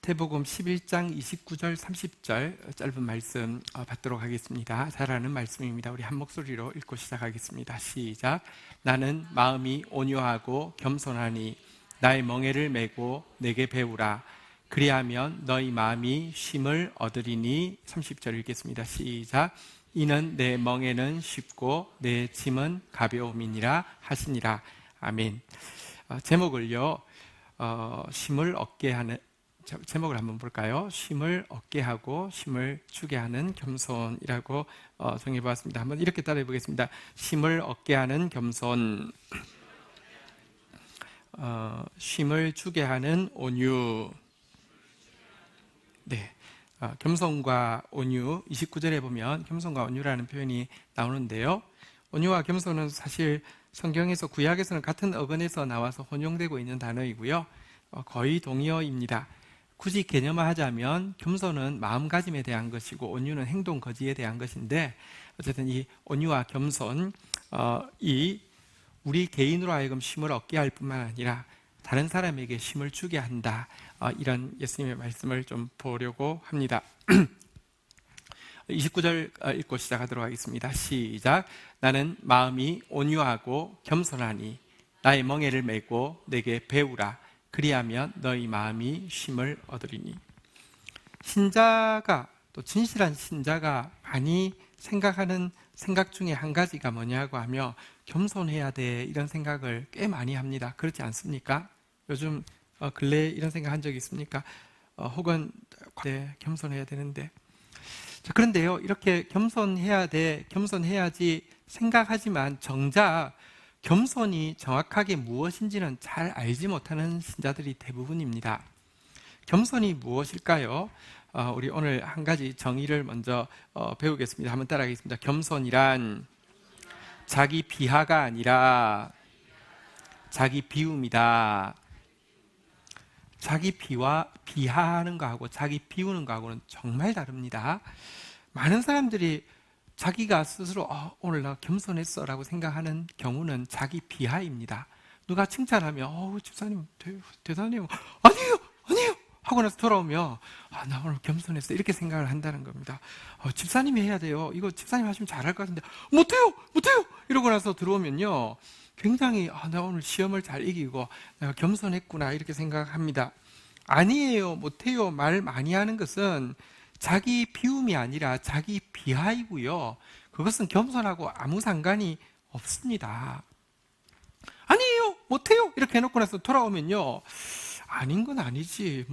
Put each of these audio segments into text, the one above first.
마태복음 11장 29절 30절 짧은 말씀 받도록 하겠습니다. 잘 아는 말씀입니다. 우리 한 목소리로 읽고 시작하겠습니다. 시작. 나는 마음이 온유하고 겸손하니 나의 멍에를 메고 내게 배우라. 그리하면 너희 마음이 쉼을 얻으리니. 30절 읽겠습니다. 시작. 이는 내 멍에는 쉽고 내 짐은 가벼움이니라 하시니라. 아멘. 제목을요, 쉼을 얻게 하는, 제목을 한번 볼까요? 쉼을 얻게 하고 쉼을 주게 하는 겸손이라고 정해보았습니다. 한번 이렇게 따라해 보겠습니다. 쉼을 얻게 하는 겸손, 쉼을 주게 하는 온유. 네, 겸손과 온유, 29절에 보면 겸손과 온유라는 표현이 나오는데요, 온유와 겸손은 사실 성경에서, 구약에서는 같은 어근에서 나와서 혼용되고 있는 단어이고요, 거의 동의어입니다. 굳이 개념화하자면 겸손은 마음가짐에 대한 것이고 온유는 행동 거지에 대한 것인데, 어쨌든 이 온유와 겸손, 이 우리 개인으로 하여금 쉼을 얻게 할 뿐만 아니라 다른 사람에게 쉼을 주게 한다, 이런 예수님의 말씀을 좀 보려고 합니다. 29절 읽고 시작하도록 하겠습니다. 시작. 나는 마음이 온유하고 겸손하니 나의 멍에를 메고 내게 배우라. 그리하면 너희 마음이 쉼을 얻으리니. 신자가, 또 진실한 신자가 많이 생각하는 생각 중에 한 가지가 뭐냐고 하면 겸손해야 돼, 이런 생각을 꽤 많이 합니다. 그렇지 않습니까? 요즘 근래에 이런 생각 한 적 있습니까? 혹은 네, 겸손해야 되는데. 자, 그런데요, 이렇게 겸손해야 돼, 겸손해야지 생각하지만 정작 겸손이 정확하게 무엇인지는 잘 알지 못하는 신자들이 대부분입니다. 겸손이 무엇일까요? 우리 오늘 한 가지 정의를 먼저 배우겠습니다. 한번 따라하겠습니다. 겸손이란 자기 비하가 아니라 자기 비움이다. 자기 비하하는 거하고 자기 비우는 거하고는 정말 다릅니다. 많은 사람들이 자기가 스스로 오늘 나 겸손했어 라고 생각하는 경우는 자기 비하입니다. 누가 칭찬하면 집사님 대단해요. 아니에요 하고 나서 돌아오면 나 오늘 겸손했어, 이렇게 생각을 한다는 겁니다. 집사님이 해야 돼요. 이거 집사님 하시면 잘할 것 같은데 못해요 이러고 나서 들어오면요, 굉장히 나 오늘 시험을 잘 이기고 내가 겸손했구나, 이렇게 생각합니다. 아니에요, 못해요 말 많이 하는 것은 자기 비움이 아니라 자기 비하이고요, 그것은 겸손하고 아무 상관이 없습니다. 아니에요, 못해요 이렇게 해놓고 나서 돌아오면요, 아닌 건 아니지,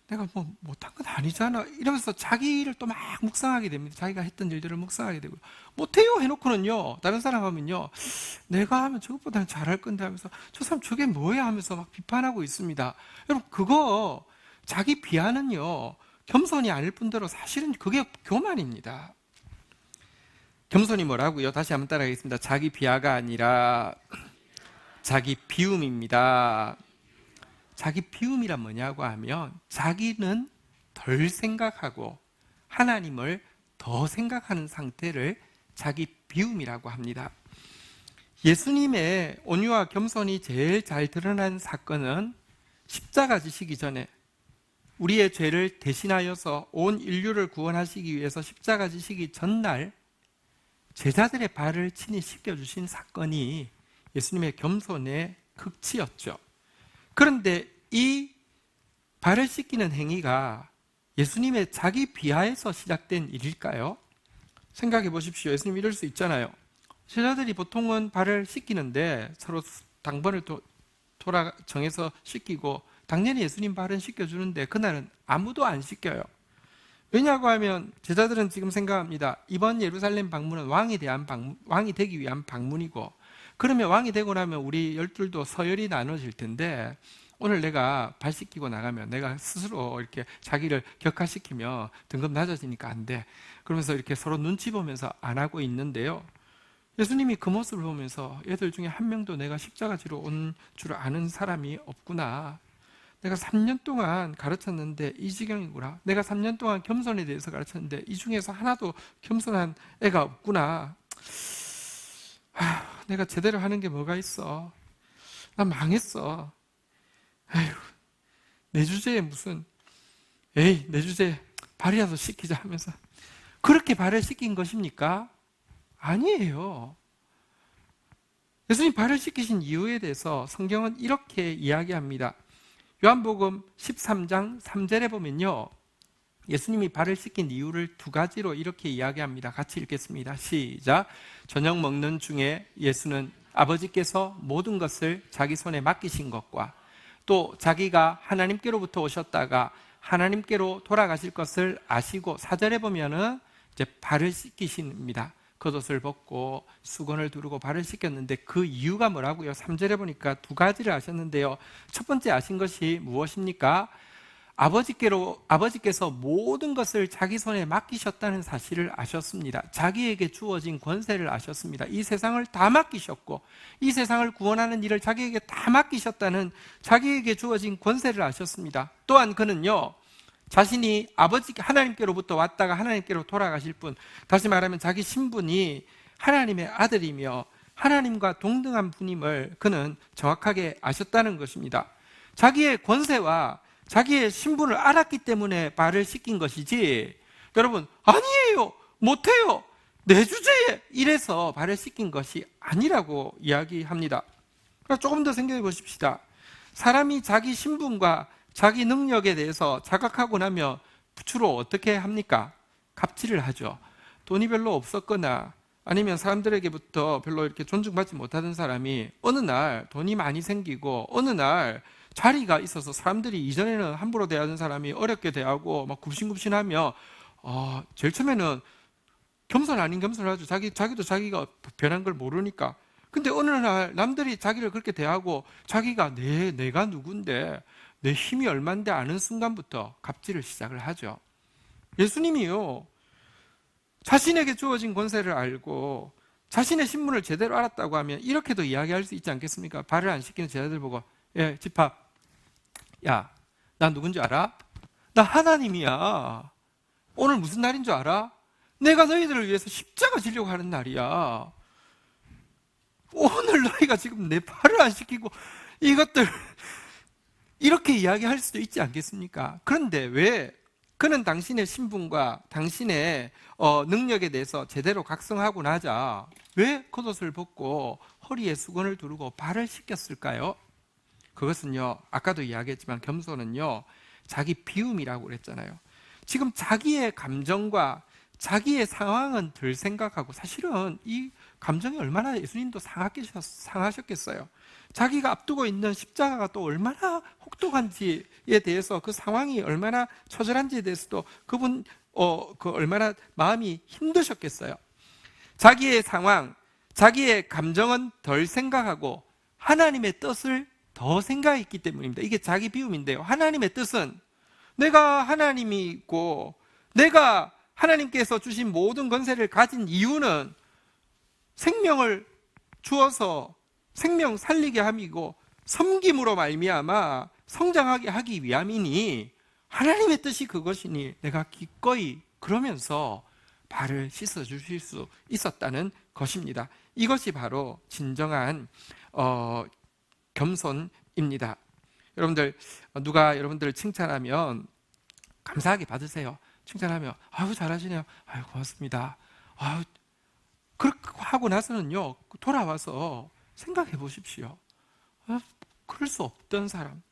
내가 못한 건 아니잖아, 이러면서 자기를 또 막 묵상하게 됩니다. 자기가 했던 일들을 묵상하게 되고요. 못해요 해놓고는요, 다른 사람 하면요, 내가 하면 저것보다는 잘할 건데 하면서 저 사람 저게 뭐야 하면서 막 비판하고 있습니다. 여러분, 그거 자기 비하는요, 겸손이 아닐 뿐더러 사실은 그게 교만입니다. 겸손이 뭐라고요? 다시 한번 따라하겠습니다. 자기 비하가 아니라 자기 비움입니다. 자기 비움이란 뭐냐고 하면 자기는 덜 생각하고 하나님을 더 생각하는 상태를 자기 비움이라고 합니다. 예수님의 온유와 겸손이 제일 잘 드러난 사건은 십자가 지시기 전에 우리의 죄를 대신하여서 온 인류를 구원하시기 위해서 십자가 지시기 전날 제자들의 발을 친히 씻겨주신 사건이 예수님의 겸손의 극치였죠. 그런데 이 발을 씻기는 행위가 예수님의 자기 비하에서 시작된 일일까요? 생각해 보십시오. 예수님 이럴 수 있잖아요. 제자들이 보통은 발을 씻기는데 서로 당번을 정해서 씻기고, 당연히 예수님 발은 씻겨주는데 그날은 아무도 안 씻겨요. 왜냐고 하면 제자들은 지금 생각합니다. 이번 예루살렘 방문은 왕이 되기 위한 방문이고, 그러면 왕이 되고 나면 우리 12도 서열이 나눠질 텐데 오늘 내가 발 씻기고 나가면 내가 스스로 이렇게 자기를 격하시키며 등급 낮아지니까 안 돼. 그러면서 이렇게 서로 눈치 보면서 안 하고 있는데요, 예수님이 그 모습을 보면서 얘들 중에 한 명도 내가 십자가 지러 온 줄 아는 사람이 없구나. 내가 3년 동안 가르쳤는데 이 지경이구나. 내가 3년 동안 겸손에 대해서 가르쳤는데 이 중에서 하나도 겸손한 애가 없구나. 내가 제대로 하는 게 뭐가 있어. 나 망했어. 내 주제에 무슨 에이, 내 주제에 발이라도 씻기자 하면서 그렇게 발을 씻긴 것입니까? 아니에요. 예수님 발을 씻기신 이유에 대해서 성경은 이렇게 이야기합니다. 요한복음 13장 3절에 보면요, 예수님이 발을 씻긴 이유를 두 가지로 이렇게 이야기합니다. 같이 읽겠습니다. 시작. 저녁 먹는 중에 예수는 아버지께서 모든 것을 자기 손에 맡기신 것과 또 자기가 하나님께로부터 오셨다가 하나님께로 돌아가실 것을 아시고, 4절에 보면은 이제 발을 씻기십니다. 겉옷을 벗고 수건을 두르고 발을 씻겼는데 그 이유가 뭐라고요? 3절에 보니까 두 가지를 아셨는데요. 첫 번째 아신 것이 무엇입니까? 아버지께서 모든 것을 자기 손에 맡기셨다는 사실을 아셨습니다. 자기에게 주어진 권세를 아셨습니다. 이 세상을 다 맡기셨고 이 세상을 구원하는 일을 자기에게 다 맡기셨다는 자기에게 주어진 권세를 아셨습니다. 또한 그는요, 자신이 하나님께로부터 왔다가 하나님께로 돌아가실 분, 다시 말하면 자기 신분이 하나님의 아들이며 하나님과 동등한 분임을 그는 정확하게 아셨다는 것입니다. 자기의 권세와 자기의 신분을 알았기 때문에 발을 씻긴 것이지, 여러분, 아니에요, 못해요, 내 주제에 이래서 발을 씻긴 것이 아니라고 이야기합니다. 조금 더 생각해 보십시다. 사람이 자기 신분과 자기 능력에 대해서 자각하고 나면 주로 어떻게 합니까? 갑질을 하죠. 돈이 별로 없었거나 아니면 사람들에게부터 별로 이렇게 존중받지 못하던 사람이 어느 날 돈이 많이 생기고 어느 날 자리가 있어서 사람들이 이전에는 함부로 대하던 사람이 어렵게 대하고 막 굽신굽신하며 제일 처음에는 겸손 아닌 겸손을 하죠. 자기도 자기가 변한 걸 모르니까. 근데 어느 날 남들이 자기를 그렇게 대하고 자기가 내가 누군데 내 힘이 얼만데 아는 순간부터 갑질을 시작을 하죠. 예수님이요, 자신에게 주어진 권세를 알고 자신의 신분을 제대로 알았다고 하면 이렇게도 이야기할 수 있지 않겠습니까? 발을 안 씻기는 제자들 보고, 예, 집합, 야, 나 누군지 알아? 나 하나님이야. 오늘 무슨 날인 줄 알아? 내가 너희들을 위해서 십자가 지려고 하는 날이야. 오늘 너희가 지금 내 발을 안 씻기고 이것들, 이렇게 이야기할 수도 있지 않겠습니까? 그런데 왜 그는 당신의 신분과 당신의 능력에 대해서 제대로 각성하고 나자 왜 겉옷을 벗고 허리에 수건을 두르고 발을 씻겼을까요? 그것은요, 아까도 이야기했지만 겸손은요, 자기 비움이라고 그랬잖아요. 지금 자기의 감정과 자기의 상황은 덜 생각하고, 사실은 이 감정이 얼마나 예수님도 상하셨겠어요. 자기가 앞두고 있는 십자가가 또 얼마나 혹독한지에 대해서, 그 상황이 얼마나 처절한지에 대해서도 그분 얼마나 마음이 힘드셨겠어요. 자기의 상황, 자기의 감정은 덜 생각하고 하나님의 뜻을 더 생각했기 때문입니다. 이게 자기 비움인데요. 하나님의 뜻은 내가 하나님이 있고 내가 하나님께서 주신 모든 권세를 가진 이유는 생명을 주어서 생명 살리게 함이고 섬김으로 말미암아 성장하게 하기 위함이니 하나님의 뜻이 그것이니 내가 기꺼이 그러면서 발을 씻어 주실 수 있었다는 것입니다. 이것이 바로 진정한 겸손입니다. 여러분들, 누가 여러분들을 칭찬하면 감사하게 받으세요. 칭찬하면 아유 잘하시네요. 아유 고맙습니다. 아유, 그렇게 하고 나서는요, 돌아와서 생각해 보십시오. 그럴 수 없던 사람,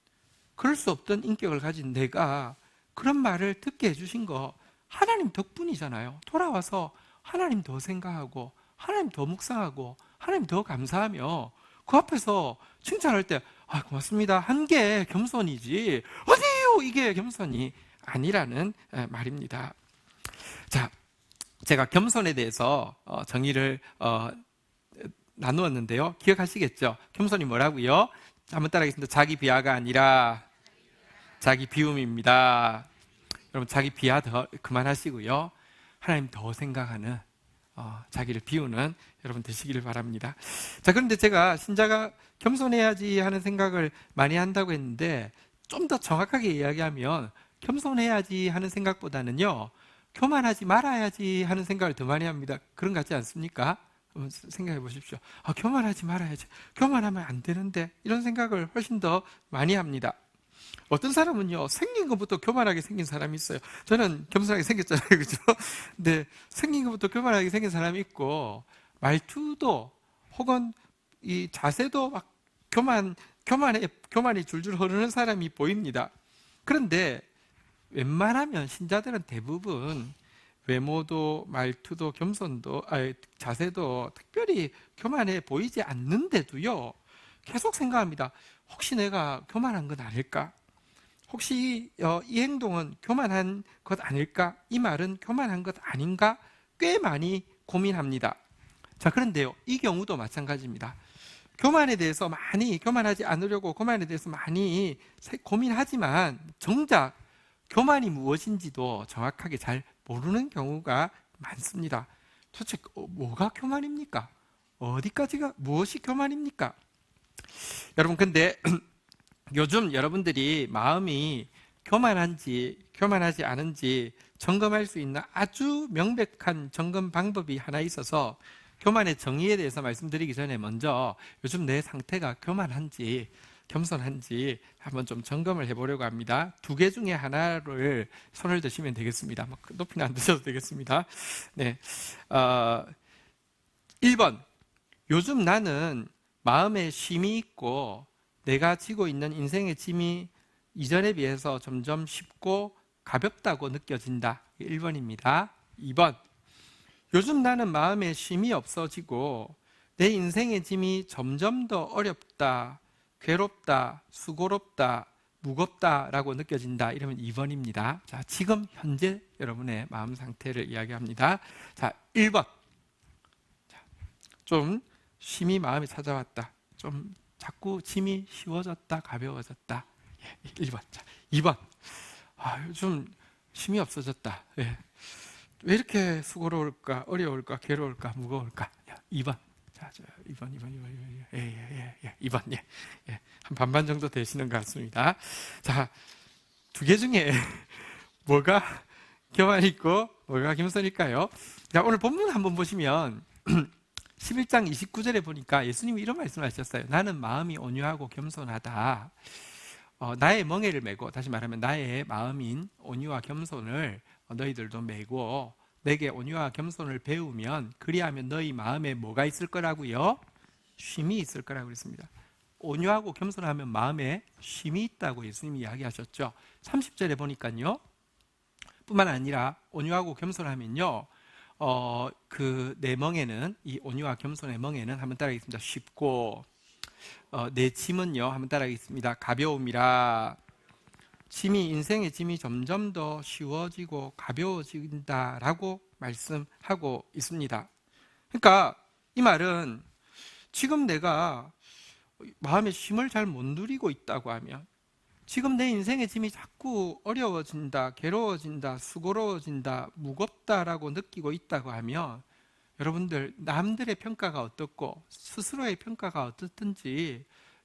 그럴 수 없던 인격을 가진 내가 그런 말을 듣게 해주신 거 하나님 덕분이잖아요. 돌아와서 하나님 더 생각하고 하나님 더 묵상하고 하나님 더 감사하며 그 앞에서 칭찬할 때 고맙습니다 한 게 겸손이지 어디요 이게 겸손이 아니라는 말입니다. 자, 제가 겸손에 대해서 정의를 나누었는데요. 기억하시겠죠? 겸손이 뭐라고요? 한번 따라하겠습니다. 자기 비하가 아니라 자기 비움입니다. 여러분, 자기 비하 더 그만하시고요. 하나님 더 생각하는 자기를 비우는 여러분 되시기를 바랍니다. 자, 그런데 제가 신자가 겸손해야지 하는 생각을 많이 한다고 했는데 좀 더 정확하게 이야기하면 겸손해야지 하는 생각보다는요, 교만하지 말아야지 하는 생각을 더 많이 합니다. 그런 것 같지 않습니까? 한번 생각해 보십시오. 교만하지 말아야지. 교만하면 안 되는데. 이런 생각을 훨씬 더 많이 합니다. 어떤 사람은요, 생긴 것부터 교만하게 생긴 사람이 있어요. 저는 겸손하게 생겼잖아요, 그죠? 근데 생긴 것부터 교만하게 생긴 사람이 있고, 말투도 혹은 이 자세도 막 교만이 줄줄 흐르는 사람이 보입니다. 그런데 웬만하면 신자들은 대부분 외모도 말투도 겸손도 자세도 특별히 교만해 보이지 않는데도요, 계속 생각합니다. 혹시 내가 교만한 건 아닐까? 혹시 이 행동은 교만한 것 아닐까? 이 말은 교만한 것 아닌가? 꽤 많이 고민합니다. 자, 그런데요, 이 경우도 마찬가지입니다. 교만하지 않으려고 교만에 대해서 많이 고민하지만 정작 교만이 무엇인지도 정확하게 잘 모르는 경우가 많습니다. 도대체 뭐가 교만입니까? 어디까지가 무엇이 교만입니까? 여러분, 근데 요즘 여러분들이 마음이 교만한지 교만하지 않은지 점검할 수 있는 아주 명백한 점검 방법이 하나 있어서 교만의 정의에 대해서 말씀드리기 전에 먼저 요즘 내 상태가 교만한지 겸손한지 한번 좀 점검을 해보려고 합니다. 두 개 중에 하나를 손을 드시면 되겠습니다. 높이는 안 드셔도 되겠습니다. 네, 1번. 요즘 나는 마음에 쉼이 있고 내가 지고 있는 인생의 짐이 이전에 비해서 점점 쉽고 가볍다고 느껴진다. 1번입니다. 2번. 요즘 나는 마음에 쉼이 없어지고 내 인생의 짐이 점점 더 어렵다, 괴롭다, 수고롭다, 무겁다라고 느껴진다. 이러면 2번입니다. 자, 지금 현재 여러분의 마음 상태를 이야기합니다. 자, 1번. 좀 쉼이 마음에 찾아왔다. 좀 자꾸 짐이 쉬워졌다, 가벼워졌다. 1번. 자, 2번. 요즘 쉼이 없어졌다. 예. 왜 이렇게 수고로울까, 어려울까, 괴로울까, 무거울까? 2번. 자, 2번. 예. 2번. 예. 한 반반 정도 되시는 것 같습니다. 자, 두 개 중에 뭐가 교만이 있고 뭐가 겸손일까요? 자, 오늘 본문 한번 보시면 11장 29절에 보니까 예수님이 이런 말씀을 하셨어요. 나는 마음이 온유하고 겸손하다. 나의 멍에를 메고, 다시 말하면 나의 마음인 온유와 겸손을 너희들도 메고 내게 온유와 겸손을 배우면 그리하면 너희 마음에 뭐가 있을 거라고요? 쉼이 있을 거라고 그랬습니다. 온유하고 겸손하면 마음에 쉼이 있다고 예수님이 이야기하셨죠. 30절에 보니까요, 뿐만 아니라 온유하고 겸손하면요, 내 멍에는, 이 온유와 겸손의 멍에는 한번 따라하겠습니다. 쉽고, 내 짐은요, 한번 따라하겠습니다. 가벼움이라. 인생의 짐이 점점 더 쉬워지고 가벼워진다라고 말씀하고 있습니다. 그러니까 이 말은 지금 내가 마음의 쉼을 잘 못 누리고 있다고 하면, 지금 내 인생의 짐이 자꾸 어려워진다, 괴로워진다, 수고로워진다, 무겁다라고 느끼고 있다고 하면 여러분들, 남들의 평가가 어떻고 스스로의 평가가 어떻든지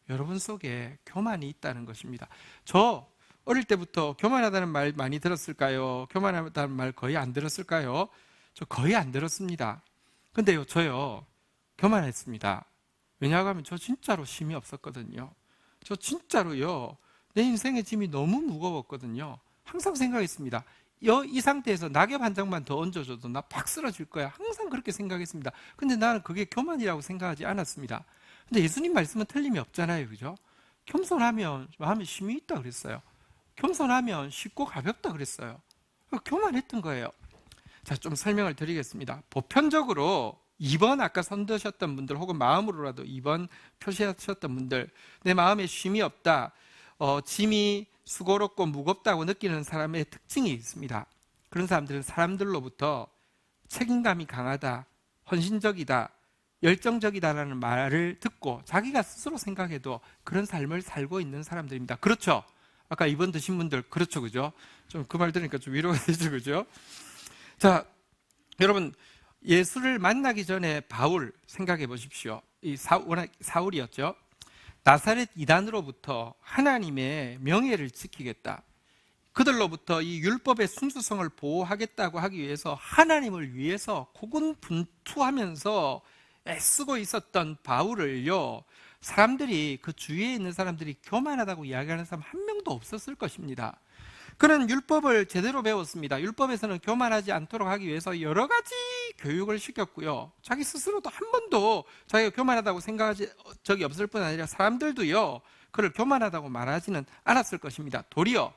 여러분 속에 교만이 있다는 것입니다. 저 어릴 때부터 교만하다는 말 많이 들었을까요? 교만하다는 말 거의 안 들었을까요? 저 거의 안 들었습니다. 근데요, 저요, 교만했습니다. 왜냐하면 저 진짜로 쉼이 없었거든요. 저 진짜로요, 내 인생의 짐이 너무 무거웠거든요. 항상 생각했습니다. 이 상태에서 낙엽 한 장만 더 얹어줘도 나 팍 쓰러질 거야. 항상 그렇게 생각했습니다. 근데 나는 그게 교만이라고 생각하지 않았습니다. 근데 예수님 말씀은 틀림이 없잖아요, 그죠? 겸손하면 마음에 쉼이 있다 그랬어요. 겸손하면 쉽고 가볍다 그랬어요. 교만했던 거예요. 자, 좀 설명을 드리겠습니다. 보편적으로 2번 아까 손드셨던 분들, 혹은 마음으로라도 2번 표시하셨던 분들, 내 마음에 쉼이 없다, 짐이 수고롭고 무겁다고 느끼는 사람의 특징이 있습니다. 그런 사람들은 사람들로부터 책임감이 강하다, 헌신적이다, 열정적이다라는 말을 듣고 자기가 스스로 생각해도 그런 삶을 살고 있는 사람들입니다. 그렇죠? 아까 2번 드신 분들, 그렇죠, 그죠? 좀 그 말 들으니까 좀 위로가 되죠, 그죠? 자, 여러분, 예수를 만나기 전에 바울 생각해 보십시오. 사울이었죠. 나사렛 이단으로부터 하나님의 명예를 지키겠다, 그들로부터 이 율법의 순수성을 보호하겠다고 하기 위해서 하나님을 위해서 고군분투하면서 애쓰고 있었던 바울을요, 사람들이, 그 주위에 있는 사람들이 교만하다고 이야기하는 사람 한 명도 없었을 것입니다. 그는 율법을 제대로 배웠습니다. 율법에서는 교만하지 않도록 하기 위해서 여러 가지 교육을 시켰고요. 자기 스스로도 한 번도 자기가 교만하다고 생각한 적이 없을 뿐 아니라 사람들도요, 그를 교만하다고 말하지는 않았을 것입니다. 도리어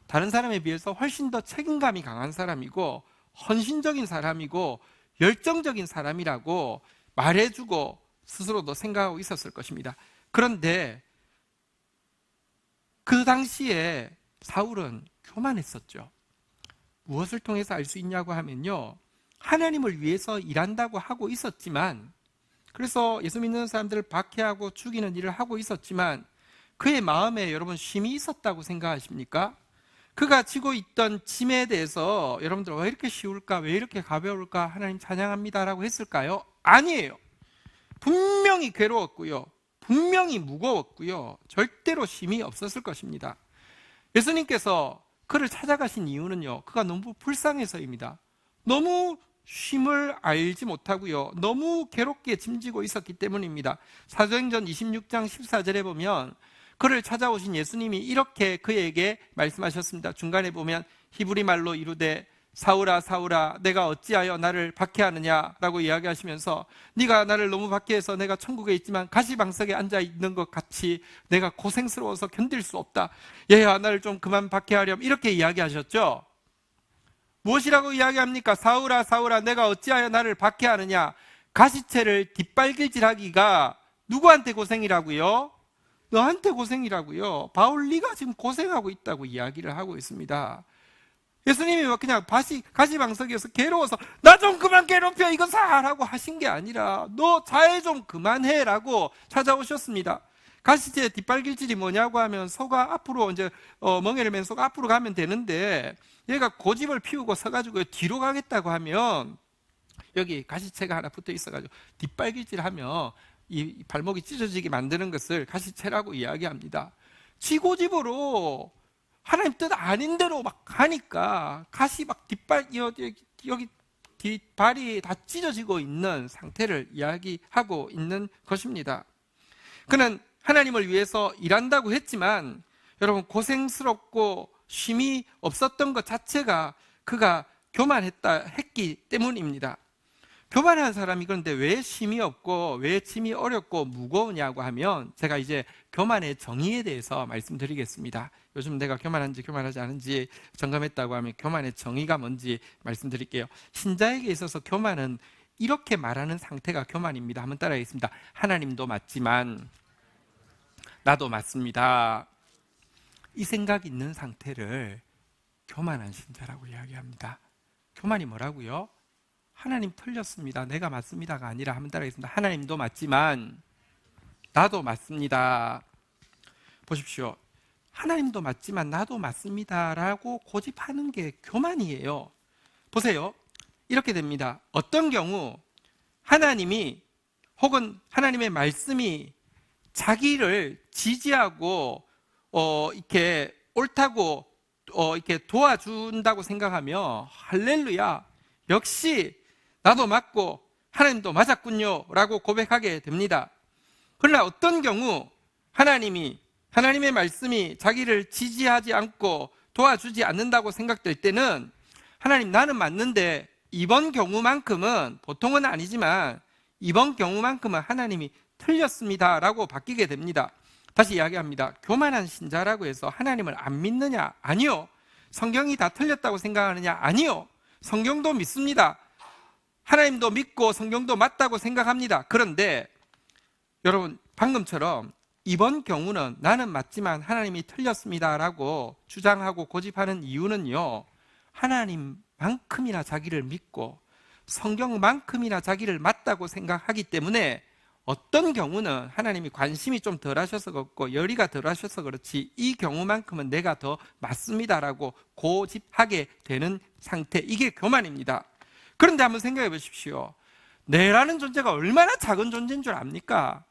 다른 사람에 비해서 훨씬 더 책임감이 강한 사람이고 헌신적인 사람이고 열정적인 사람이라고 말해주고 스스로도 생각하고 있었을 것입니다. 그런데 그 당시에 사울은 교만했었죠. 무엇을 통해서 알 수 있냐고 하면요, 하나님을 위해서 일한다고 하고 있었지만, 그래서 예수 믿는 사람들을 박해하고 죽이는 일을 하고 있었지만 그의 마음에 여러분 쉼이 있었다고 생각하십니까? 그가 지고 있던 짐에 대해서 여러분들 왜 이렇게 쉬울까? 왜 이렇게 가벼울까? 하나님 찬양합니다라고 했을까요? 아니에요. 분명히 괴로웠고요, 분명히 무거웠고요, 절대로 쉼이 없었을 것입니다. 예수님께서 그를 찾아가신 이유는요, 그가 너무 불쌍해서입니다. 너무 쉼을 알지 못하고요, 너무 괴롭게 짐지고 있었기 때문입니다. 사도행전 26장 14절에 보면 그를 찾아오신 예수님이 이렇게 그에게 말씀하셨습니다. 중간에 보면 히브리 말로 이르되 사울아 사울아 내가 어찌하여 나를 박해하느냐라고 이야기하시면서, 네가 나를 너무 박해해서 내가 천국에 있지만 가시방석에 앉아 있는 것 같이 내가 고생스러워서 견딜 수 없다. 얘야 나를 좀 그만 박해하렴, 이렇게 이야기하셨죠. 무엇이라고 이야기합니까? 사울아 사울아 내가 어찌하여 나를 박해하느냐. 가시채를 뒷발길질하기가 누구한테 고생이라고요? 너한테 고생이라고요. 바울 네가 지금 고생하고 있다고 이야기를 하고 있습니다. 예수님이 그냥 가시방석에서 괴로워서 나 좀 그만 괴롭혀 이거 사라고 하신 게 아니라 너 자해 좀 그만해라고 찾아오셨습니다. 가시채 뒷발길질이 뭐냐고 하면 소가 앞으로 이제 멍에를 맨 소가 앞으로 가면 되는데 얘가 고집을 피우고 서가지고 뒤로 가겠다고 하면 여기 가시채가 하나 붙어 있어가지고 뒷발길질하면 이 발목이 찢어지게 만드는 것을 가시채라고 이야기합니다. 지 고집으로 하나님 뜻 아닌 대로 막 가니까 가시 막 여기 뒷발이 다 찢어지고 있는 상태를 이야기하고 있는 것입니다. 그는 하나님을 위해서 일한다고 했지만 여러분 고생스럽고 쉼이 없었던 것 자체가 그가 했기 때문입니다. 교만한 사람이 그런데 왜 쉼이 없고 왜 짐이 어렵고 무거우냐고 하면 제가 이제 교만의 정의에 대해서 말씀드리겠습니다. 요즘 내가 교만한지 교만하지 않은지 점검했다고 하면 교만의 정의가 뭔지 말씀드릴게요. 신자에게 있어서 교만은 이렇게 말하는 상태가 교만입니다. 한번 따라하겠습니다. 하나님도 맞지만 나도 맞습니다. 이 생각이 있는 상태를 교만한 신자라고 이야기합니다. 교만이 뭐라고요? 하나님 틀렸습니다, 내가 맞습니다가 아니라 한번 따라하겠습니다. 하나님도 맞지만 나도 맞습니다. 보십시오. 하나님도 맞지만 나도 맞습니다라고 고집하는 게 교만이에요. 보세요. 이렇게 됩니다. 어떤 경우 하나님이 혹은 하나님의 말씀이 자기를 지지하고 이렇게 옳다고 이렇게 도와준다고 생각하며 할렐루야, 역시 나도 맞고 하나님도 맞았군요 라고 고백하게 됩니다. 그러나 어떤 경우 하나님의 말씀이 자기를 지지하지 않고 도와주지 않는다고 생각될 때는 하나님 나는 맞는데 이번 경우만큼은, 보통은 아니지만 이번 경우만큼은 하나님이 틀렸습니다 라고 바뀌게 됩니다. 다시 이야기합니다. 교만한 신자라고 해서 하나님을 안 믿느냐? 아니요. 성경이 다 틀렸다고 생각하느냐? 아니요. 성경도 믿습니다. 하나님도 믿고 성경도 맞다고 생각합니다. 그런데 여러분 방금처럼 이번 경우는 나는 맞지만 하나님이 틀렸습니다라고 주장하고 고집하는 이유는요, 하나님만큼이나 자기를 믿고 성경만큼이나 자기를 맞다고 생각하기 때문에 어떤 경우는 하나님이 관심이 좀 덜 하셔서 그렇고 열의가 덜 하셔서 그렇지 이 경우만큼은 내가 더 맞습니다라고 고집하게 되는 상태, 이게 교만입니다. 그런데 한번 생각해 보십시오. 내라는 존재가 얼마나 작은 존재인 줄 압니까?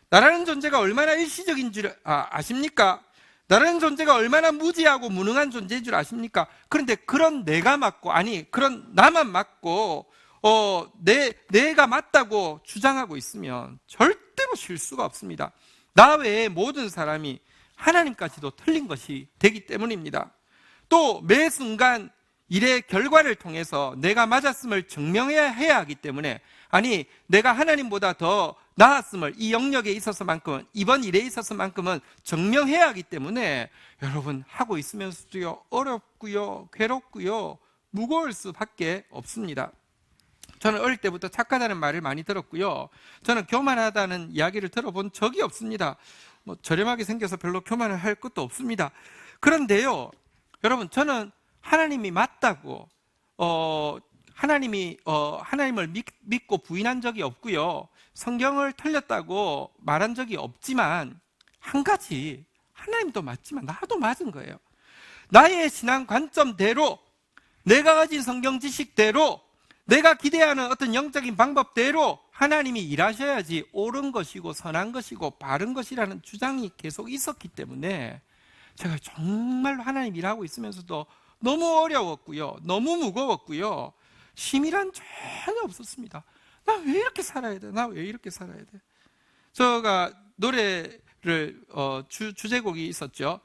나라는 존재가 얼마나 일시적인 줄 아십니까? 나라는 존재가 얼마나 무지하고 무능한 존재인 줄 아십니까? 그런데 그런 내가 맞고, 아니 그런 나만 맞고 내가 맞다고 주장하고 있으면 절대로 쉴 수가 없습니다. 나 외의 모든 사람이 하나님까지도 틀린 것이 되기 때문입니다. 또 매 순간 일의 결과를 통해서 내가 맞았음을 증명해야 하기 때문에, 아니 내가 하나님보다 더 나았음을 이 영역에 있어서만큼은, 이번 일에 있어서만큼은 증명해야 하기 때문에 여러분 하고 있으면서도요 어렵고요 괴롭고요 무거울 수밖에 없습니다. 저는 어릴 때부터 착하다는 말을 많이 들었고요, 저는 교만하다는 이야기를 들어본 적이 없습니다. 저렴하게 생겨서 별로 교만을 할 것도 없습니다. 그런데요 여러분, 저는 하나님이 맞다고 하나님을 믿고 부인한 적이 없고요, 성경을 틀렸다고 말한 적이 없지만, 한 가지, 하나님도 맞지만 나도 맞은 거예요. 나의 신앙 관점대로, 내가 가진 성경 지식대로, 내가 기대하는 어떤 영적인 방법대로 하나님이 일하셔야지 옳은 것이고 선한 것이고 바른 것이라는 주장이 계속 있었기 때문에 제가 정말로 하나님 일하고 있으면서도 너무 어려웠고요, 너무 무거웠고요, 힘이란 전혀 없었습니다. 나 왜 이렇게 살아야 돼? 나 왜 이렇게 살아야 돼? 제가 노래를 주제곡이 있었죠.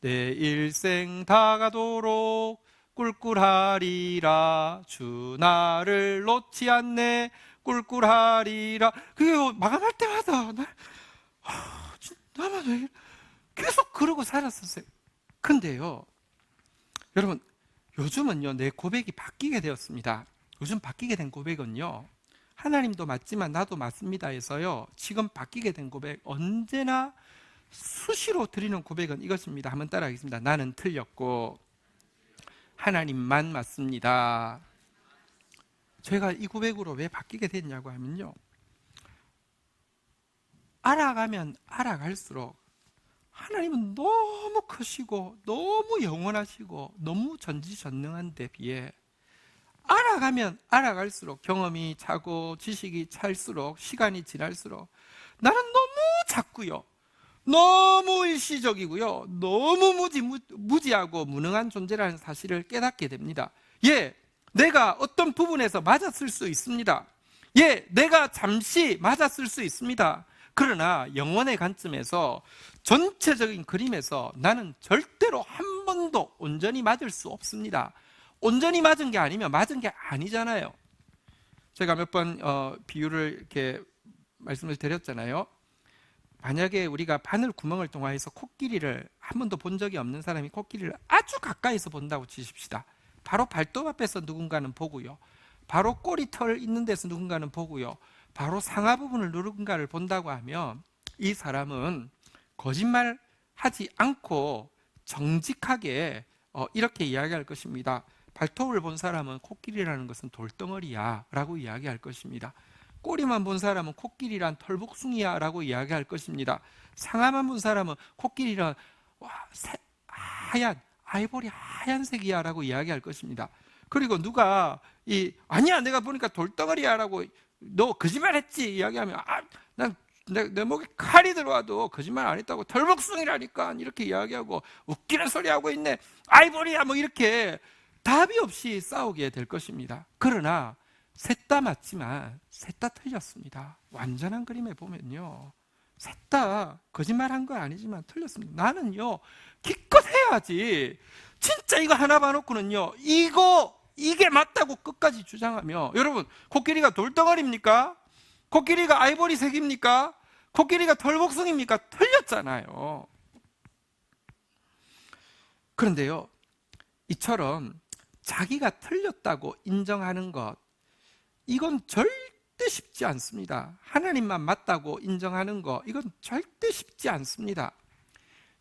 내 일생 다 가도록 꿀꿀하리라, 주 나를 놓지 않네 꿀꿀하리라. 그게 마감할 때마다 나만 왜 계속 그러고 살았었어요. 근데요 여러분, 요즘은요 내 고백이 바뀌게 되었습니다. 요즘 바뀌게 된 고백은요, 하나님도 맞지만 나도 맞습니다 해서요 지금 바뀌게 된 고백, 언제나 수시로 드리는 고백은 이것입니다. 한번 따라하겠습니다. 나는 틀렸고 하나님만 맞습니다. 제가 이 고백으로 왜 바뀌게 됐냐고 하면요, 알아가면 알아갈수록 하나님은 너무 크시고 너무 영원하시고 너무 전지전능한 데 비해, 알아가면 알아갈수록, 경험이 차고 지식이 찰수록, 시간이 지날수록 나는 너무 작고요, 너무 일시적이고요, 너무 무지하고 무능한 존재라는 사실을 깨닫게 됩니다. 예, 내가 어떤 부분에서 맞았을 수 있습니다. 예, 내가 잠시 맞았을 수 있습니다. 그러나 영원의 관점에서, 전체적인 그림에서 나는 절대로 한 번도 온전히 맞을 수 없습니다. 온전히 맞은 게 아니면 맞은 게 아니잖아요. 제가 몇 번 비유를 이렇게 말씀을 드렸잖아요. 만약에 우리가 바늘 구멍을 통해서 코끼리를 한 번도 본 적이 없는 사람이 코끼리를 아주 가까이서 본다고 치십시다. 바로 발톱 앞에서 누군가는 보고요, 바로 꼬리털 있는 데서 누군가는 보고요, 바로 상하 부분을 누군가를 본다고 하면 이 사람은 거짓말하지 않고 정직하게 이렇게 이야기할 것입니다. 발톱을 본 사람은 코끼리라는 것은 돌덩어리야 라고 이야기할 것입니다. 꼬리만 본 사람은 코끼리란 털복숭이야 라고 이야기할 것입니다. 상하만 본 사람은 코끼리란 하얀 아이보리 하얀색이야 라고 이야기할 것입니다. 그리고 누가 아니야 내가 보니까 돌덩어리야 라고, 너 거짓말했지 이야기하면, 내 목에 칼이 들어와도 거짓말 안 했다고, 털복숭이라니까 이렇게 이야기하고, 웃기는 소리 하고 있네 아이보리야 뭐 이렇게 답이 없이 싸우게 될 것입니다. 그러나 셋 다 맞지만 셋 다 틀렸습니다. 완전한 그림에 보면요 셋 다 거짓말한 건 아니지만 틀렸습니다. 나는요 기껏 해야지, 진짜 이거 하나 봐놓고는요 이게 맞다고 끝까지 주장하며, 여러분 코끼리가 돌덩어리입니까? 코끼리가 아이보리색입니까? 코끼리가 털복숭입니까? 틀렸잖아요. 그런데요 이처럼 자기가 틀렸다고 인정하는 것, 이건 절대 쉽지 않습니다. 하나님만 맞다고 인정하는 것, 이건 절대 쉽지 않습니다.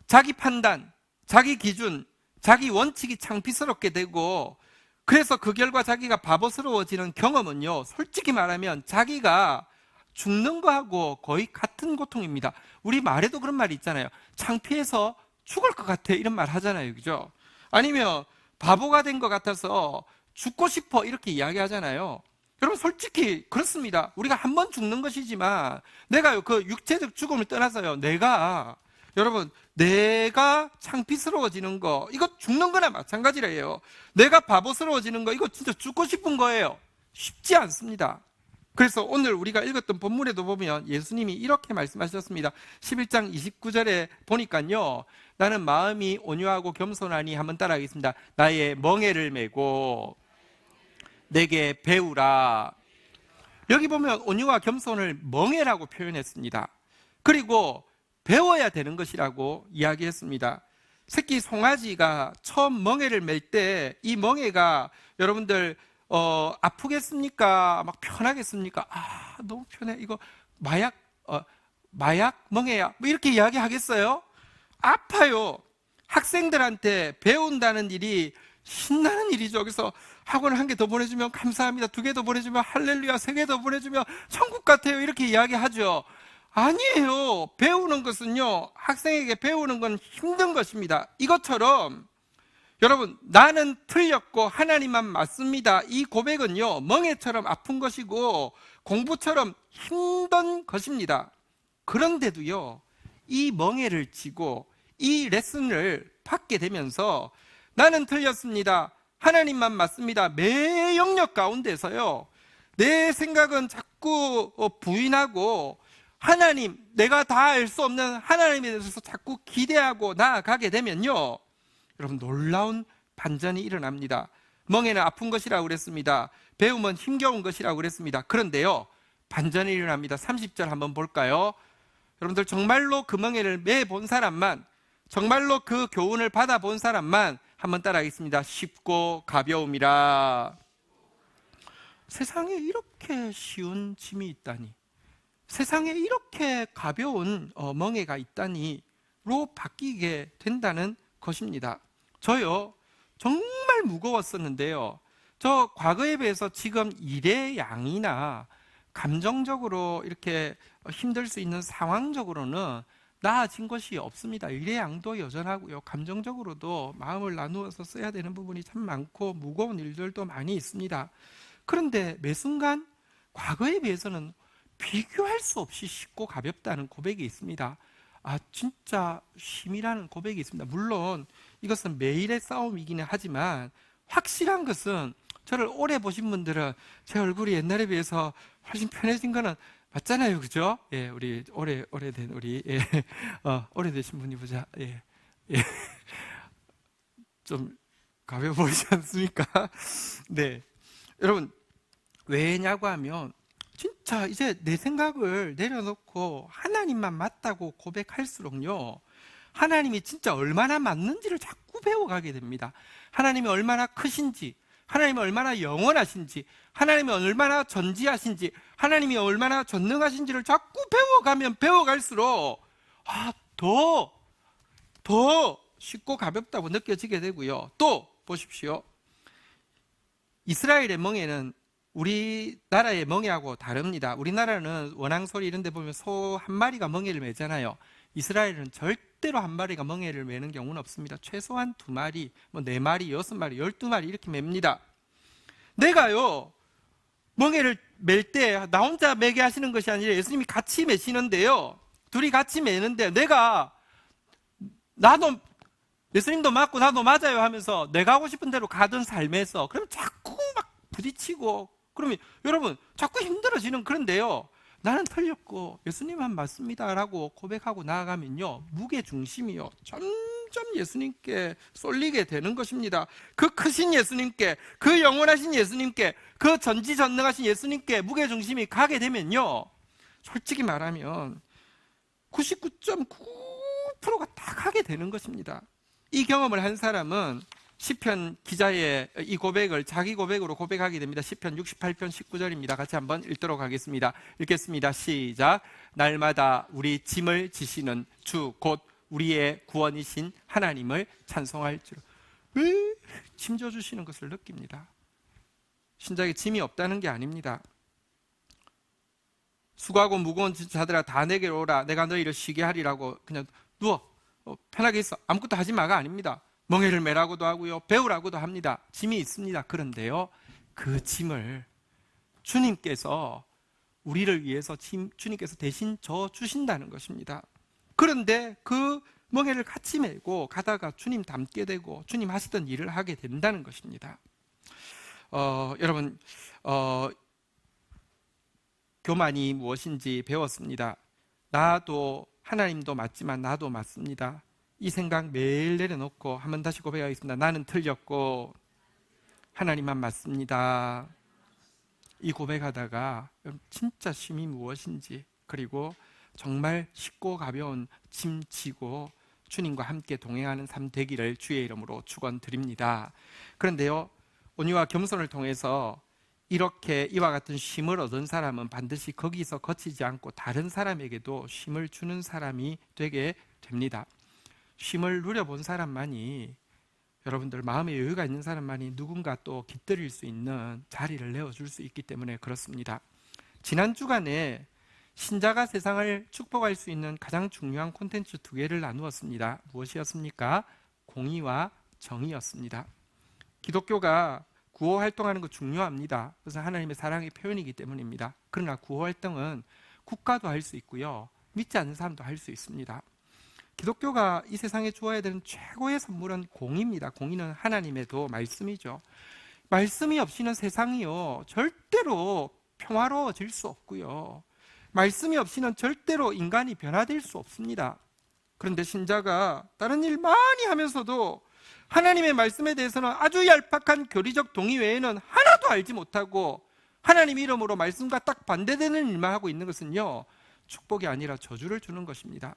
자기 판단, 자기 기준, 자기 원칙이 창피스럽게 되고, 그래서 그 결과 자기가 바보스러워지는 경험은요 솔직히 말하면 자기가 죽는 거하고 거의 같은 고통입니다. 우리 말에도 그런 말이 있잖아요. 창피해서 죽을 것 같아 이런 말 하잖아요, 그죠? 아니면 바보가 된 것 같아서 죽고 싶어 이렇게 이야기하잖아요. 여러분 솔직히 그렇습니다. 우리가 한 번 죽는 것이지만, 내가 그 육체적 죽음을 떠나서요, 내가 창피스러워지는 거, 이거 죽는 거나 마찬가지래요. 내가 바보스러워지는 거, 이거 진짜 죽고 싶은 거예요. 쉽지 않습니다. 그래서 오늘 우리가 읽었던 본문에도 보면 예수님이 이렇게 말씀하셨습니다. 11장 29절에 보니까요, 나는 마음이 온유하고 겸손하니, 한번 따라하겠습니다. 나의 멍에를 메고 내게 배우라. 여기 보면 온유와 겸손을 멍에라고 표현했습니다. 그리고 배워야 되는 것이라고 이야기했습니다. 새끼 송아지가 처음 멍에를 맬 때 이 멍에가 여러분들 아프겠습니까? 막 편하겠습니까? 아, 너무 편해. 이거 마약 멍에야. 뭐 이렇게 이야기하겠어요? 아파요. 학생들한테 배운다는 일이 신나는 일이죠. 그래서 학원을 한 개 더 보내주면 감사합니다. 2개 더 보내주면 할렐루야. 3개 더 보내주면 천국 같아요. 이렇게 이야기하죠. 아니에요. 배우는 것은요, 학생에게 배우는 건 힘든 것입니다. 이것처럼 여러분, 나는 틀렸고 하나님만 맞습니다. 이 고백은요, 멍에처럼 아픈 것이고 공부처럼 힘든 것입니다. 그런데도요, 이 멍에를 쥐고 이 레슨을 받게 되면서 나는 틀렸습니다. 하나님만 맞습니다. 매 영역 가운데서요, 내 생각은 자꾸 부인하고 하나님, 내가 다 알 수 없는 하나님에 대해서 자꾸 기대하고 나아가게 되면요, 여러분, 놀라운 반전이 일어납니다. 멍에는 아픈 것이라고 그랬습니다. 배움은 힘겨운 것이라고 그랬습니다. 그런데요, 반전이 일어납니다. 30절 한번 볼까요? 여러분들, 정말로 그 멍에를 매본 사람만, 정말로 그 교훈을 받아본 사람만 한번 따라하겠습니다. 쉽고 가벼움이라. 세상에 이렇게 쉬운 짐이 있다니, 세상에 이렇게 가벼운 멍에가 있다니로 바뀌게 된다는 것입니다. 저요, 정말 무거웠었는데요, 저 과거에 비해서 지금 일의 양이나 감정적으로 이렇게 힘들 수 있는 상황적으로는 나아진 것이 없습니다. 일의 양도 여전하고요, 감정적으로도 마음을 나누어서 써야 되는 부분이 참 많고 무거운 일들도 많이 있습니다. 그런데 매 순간 과거에 비해서는 비교할 수 없이 쉽고 가볍다는 고백이 있습니다. 아, 진짜 쉼이라는 고백이 있습니다. 물론 이것은 매일의 싸움이기는 하지만 확실한 것은, 저를 오래 보신 분들은 제 얼굴이 옛날에 비해서 훨씬 편해진 거는 맞잖아요, 그죠? 예, 우리 오래된 우리 오래되신 분이 보자. 예, 예. 좀 가벼워 보이지 않습니까? 네, 여러분, 왜냐고 하면 진짜 이제 내 생각을 내려놓고 하나님만 맞다고 고백할수록요, 하나님이 진짜 얼마나 맞는지를 자꾸 배워가게 됩니다. 하나님이 얼마나 크신지, 하나님이 얼마나 영원하신지, 하나님이 얼마나 전지하신지, 하나님이 얼마나 전능하신지를 자꾸 배워가면 배워갈수록 더 쉽고 가볍다고 느껴지게 되고요. 또 보십시오. 이스라엘의 멍에는 우리나라의 멍에하고 다릅니다. 우리나라는 원앙소리 이런 데 보면 소 한 마리가 멍에를 매잖아요. 이스라엘은 절대로 한 마리가 멍에를 매는 경우는 없습니다. 최소한 2마리, 4마리, 6마리, 12마리 이렇게 맵니다. 내가요, 멍에를 맬 때 나 혼자 매게 하시는 것이 아니라 예수님이 같이 매시는데요, 둘이 같이 매는데 나도 예수님도 맞고 나도 맞아요 하면서 내가 하고 싶은 대로 가던 삶에서, 그럼 자꾸 막 부딪히고, 그러면 여러분 자꾸 힘들어지는, 그런데요, 나는 틀렸고 예수님만 맞습니다 라고 고백하고 나아가면요, 무게중심이요 점점 예수님께 쏠리게 되는 것입니다. 그 크신 예수님께, 그 영원하신 예수님께, 그 전지전능하신 예수님께 무게중심이 가게 되면요, 솔직히 말하면 99.9%가 다 가게 되는 것입니다. 이 경험을 한 사람은 시편 기자의 이 고백을 자기 고백으로 고백하게 됩니다. 시편 68편 19절입니다. 같이 한번 읽도록 하겠습니다. 읽겠습니다. 시작. 날마다 우리 짐을 지시는 주 곧 우리의 구원이신 하나님을 찬송할지로. 왜 짐 져주시는 것을 느낍니다. 신자에게 짐이 없다는 게 아닙니다. 수고하고 무거운 자들아 다 내게로 오라. 내가 너희를 쉬게 하리라고 그냥 누워 편하게 있어, 아무것도 하지 마가 아닙니다. 멍에를 매라고도 하고요, 배우라고도 합니다. 짐이 있습니다. 그런데요, 그 짐을 주님께서 우리를 위해서 주님께서 대신 져 주신다는 것입니다. 그런데 그 멍에를 같이 메고 가다가 주님 닮게 되고 주님 하시던 일을 하게 된다는 것입니다. 여러분, 교만이 무엇인지 배웠습니다. 나도 하나님도 맞지만 나도 맞습니다. 이 생각 매일 내려놓고 한번 다시 고백하겠습니다. 나는 틀렸고 하나님만 맞습니다. 이 고백하다가 진짜 쉼이 무엇인지, 그리고 정말 쉽고 가벼운 짐 지고 주님과 함께 동행하는 삶 되기를 주의 이름으로 축원드립니다. 그런데요, 온유와 겸손을 통해서 이렇게 이와 같은 쉼을 얻은 사람은 반드시 거기서 거치지 않고 다른 사람에게도 쉼을 주는 사람이 되게 됩니다. 쉼을 누려본 사람만이, 여러분들 마음의 여유가 있는 사람만이 누군가 또 깃들일 수 있는 자리를 내어줄 수 있기 때문에 그렇습니다. 지난 주간에 신자가 세상을 축복할 수 있는 가장 중요한 콘텐츠 2개를 나누었습니다. 무엇이었습니까? 공의와 정의였습니다. 기독교가 구호 활동하는 거 중요합니다. 그래서 하나님의 사랑의 표현이기 때문입니다. 그러나 구호 활동은 국가도 할 수 있고요, 믿지 않는 사람도 할 수 있습니다. 기독교가 이 세상에 주어야 되는 최고의 선물은 공의입니다. 공의는 하나님의도 말씀이죠. 말씀이 없이는 세상이요 절대로 평화로워질 수 없고요, 말씀이 없이는 절대로 인간이 변화될 수 없습니다. 그런데 신자가 다른 일 많이 하면서도 하나님의 말씀에 대해서는 아주 얄팍한 교리적 동의 외에는 하나도 알지 못하고 하나님 이름으로 말씀과 딱 반대되는 일만 하고 있는 것은요, 축복이 아니라 저주를 주는 것입니다.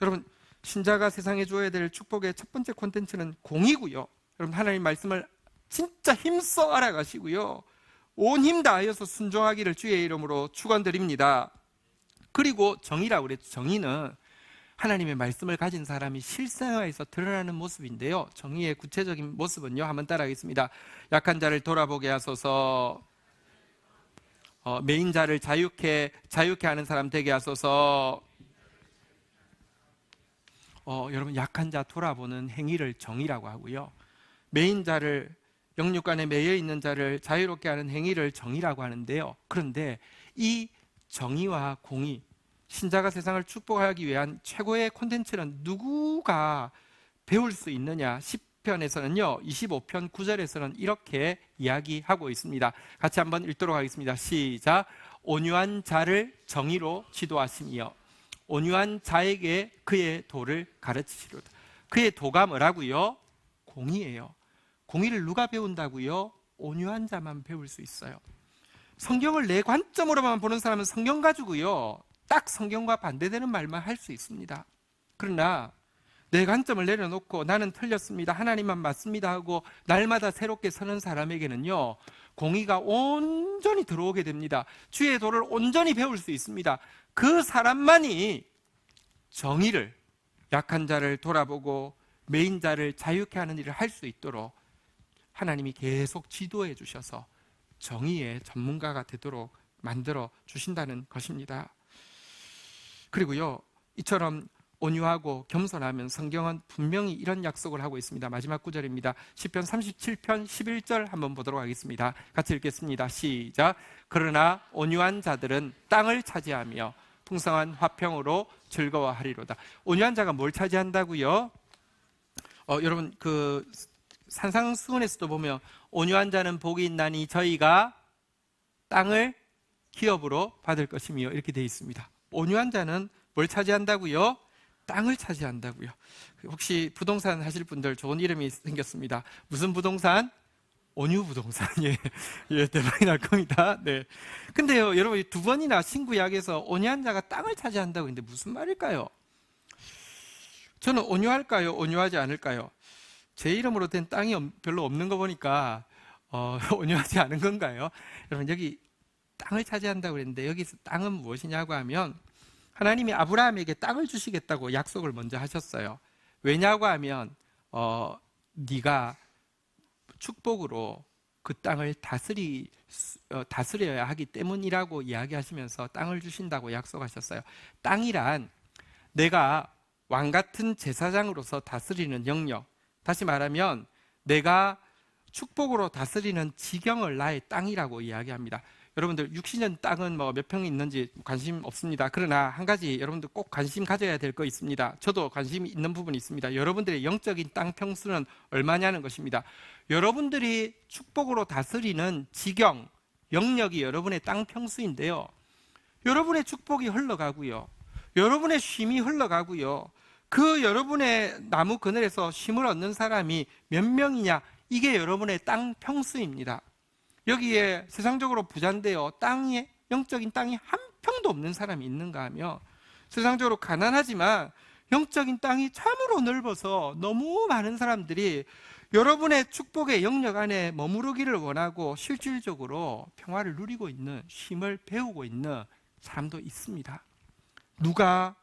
여러분, 신자가 세상에 주어야 될 축복의 첫 번째 콘텐츠는 공이고요, 여러분 하나님 말씀을 진짜 힘써 알아가시고요, 온 힘 다하여서 순종하기를 주의 이름으로 축원드립니다. 그리고 정의라고 그랬죠. 정의는 하나님의 말씀을 가진 사람이 실생활에서 드러나는 모습인데요, 정의의 구체적인 모습은요, 한번 따라하겠습니다. 약한 자를 돌아보게 하소서, 매인 자를 자유케 하는 사람 되게 하소서. 여러분, 약한 자 돌아보는 행위를 정의라고 하고요, 매인 자를, 영육간에 매여 있는 자를 자유롭게 하는 행위를 정의라고 하는데요, 그런데 이 정의와 공의, 신자가 세상을 축복하기 위한 최고의 콘텐츠는 누구가 배울 수 있느냐? 10편에서는요 25편 9절에서는 이렇게 이야기하고 있습니다. 같이 한번 읽도록 하겠습니다. 시작. 온유한 자를 정의로 지도하시며 온유한 자에게 그의 도를 가르치시로다. 그의 도가 뭐라고요? 공의예요. 공의를 누가 배운다고요? 온유한 자만 배울 수 있어요. 성경을 내 관점으로만 보는 사람은 성경 가지고요 딱 성경과 반대되는 말만 할 수 있습니다. 그러나 내 관점을 내려놓고 나는 틀렸습니다, 하나님만 맞습니다 하고 날마다 새롭게 서는 사람에게는요 공의가 온전히 들어오게 됩니다. 주의 도를 온전히 배울 수 있습니다. 그 사람만이 정의를, 약한 자를 돌아보고 매인 자를 자유케 하는 일을 할 수 있도록 하나님이 계속 지도해 주셔서 정의의 전문가가 되도록 만들어 주신다는 것입니다. 그리고요, 이처럼 온유하고 겸손하면 성경은 분명히 이런 약속을 하고 있습니다. 마지막 구절입니다. 시편 37편 11절 한번 보도록 하겠습니다. 같이 읽겠습니다. 시작. 그러나 온유한 자들은 땅을 차지하며 풍성한 화평으로 즐거워하리로다. 온유한 자가 뭘 차지한다고요? 여러분, 그 산상수훈에서도 보면 온유한 자는 복이 있나니 저희가 땅을 기업으로 받을 것이며 이렇게 되어 있습니다. 온유한 자는 뭘 차지한다고요? 땅을 차지한다고요. 혹시 부동산 하실 분들 좋은 이름이 생겼습니다. 무슨 부동산? 온유 부동산. 예, 대박이 날 겁니다. 네. 근데요, 여러분, 2번이나 신구약에서 온유한 자가 땅을 차지한다고 했는데 무슨 말일까요? 저는 온유할까요? 온유하지 않을까요? 제 이름으로 된 땅이 별로 없는 거 보니까 온유하지 않은 건가요? 여러분, 여기 땅을 차지한다고 그랬는데 여기서 땅은 무엇이냐고 하면 하나님이 아브라함에게 땅을 주시겠다고 약속을 먼저 하셨어요. 왜냐고 하면 네가 축복으로 그 땅을 다스려야 하기 때문이라고 이야기하시면서 땅을 주신다고 약속하셨어요. 땅이란 내가 왕 같은 제사장으로서 다스리는 영역, 다시 말하면 내가 축복으로 다스리는 지경을 나의 땅이라고 이야기합니다. 여러분들 육신의 땅은 뭐 몇 평이 있는지 관심 없습니다. 그러나 한 가지 여러분들 꼭 관심 가져야 될 거 있습니다. 저도 관심이 있는 부분이 있습니다. 여러분들의 영적인 땅 평수는 얼마냐는 것입니다. 여러분들이 축복으로 다스리는 지경, 영역이 여러분의 땅 평수인데요, 여러분의 축복이 흘러가고요, 여러분의 쉼이 흘러가고요, 그 여러분의 나무 그늘에서 쉼을 얻는 사람이 몇 명이냐, 이게 여러분의 땅 평수입니다. 여기에 세상적으로 부자인데요, 땅에, 영적인 땅이 한 평도 없는 사람이 있는가 하며, 세상적으로 가난하지만 영적인 땅이 참으로 넓어서 너무 많은 사람들이 여러분의 축복의 영역 안에 머무르기를 원하고 실질적으로 평화를 누리고 있는, 쉼을 배우고 있는 사람도 있습니다. 누가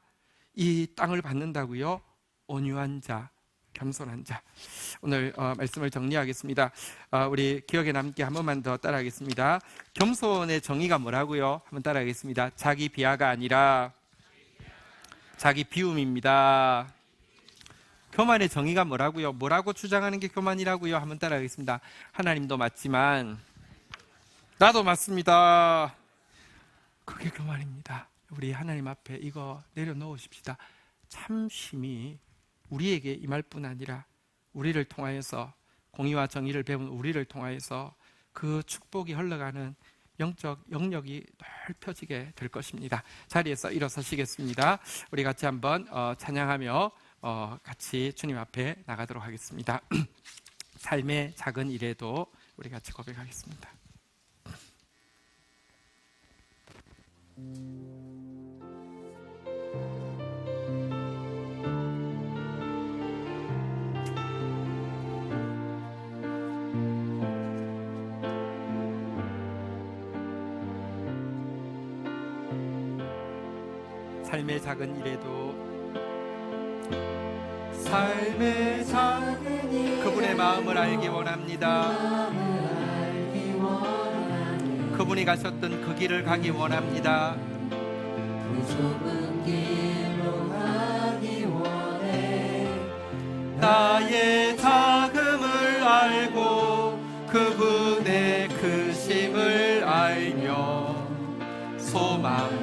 이 땅을 받는다고요? 온유한 자, 겸손한 자. 오늘 말씀을 정리하겠습니다. 우리 기억에 남게 한 번만 더 따라하겠습니다. 겸손의 정의가 뭐라고요? 한번 따라하겠습니다. 자기 비하가 아니라 자기 비움입니다. 교만의 정의가 뭐라고요? 뭐라고 주장하는 게 교만이라고요? 한번 따라하겠습니다. 하나님도 맞지만 나도 맞습니다. 그게 교만입니다. 우리 하나님 앞에 이거 내려놓으십시다. 참심이 우리에게 임할 뿐 아니라 우리를 통하여서, 공의와 정의를 배운 우리를 통하여서 그 축복이 흘러가는 영적 영역이 넓혀지게 될 것입니다. 자리에서 일어서시겠습니다. 우리 같이 한번 찬양하며 같이 주님 앞에 나가도록 하겠습니다. 삶의 작은 일에도 우리 같이 고백하겠습니다. 삶의 작은 일에도, 삶의 작은 일, 그분의 마음을 알기 원합니다. 그분이 가셨던 그 길을 가기 원합니다. 그 좁은 길로 가기 원해. 나의 작음을 알고 그분의 크심을 알며 소망,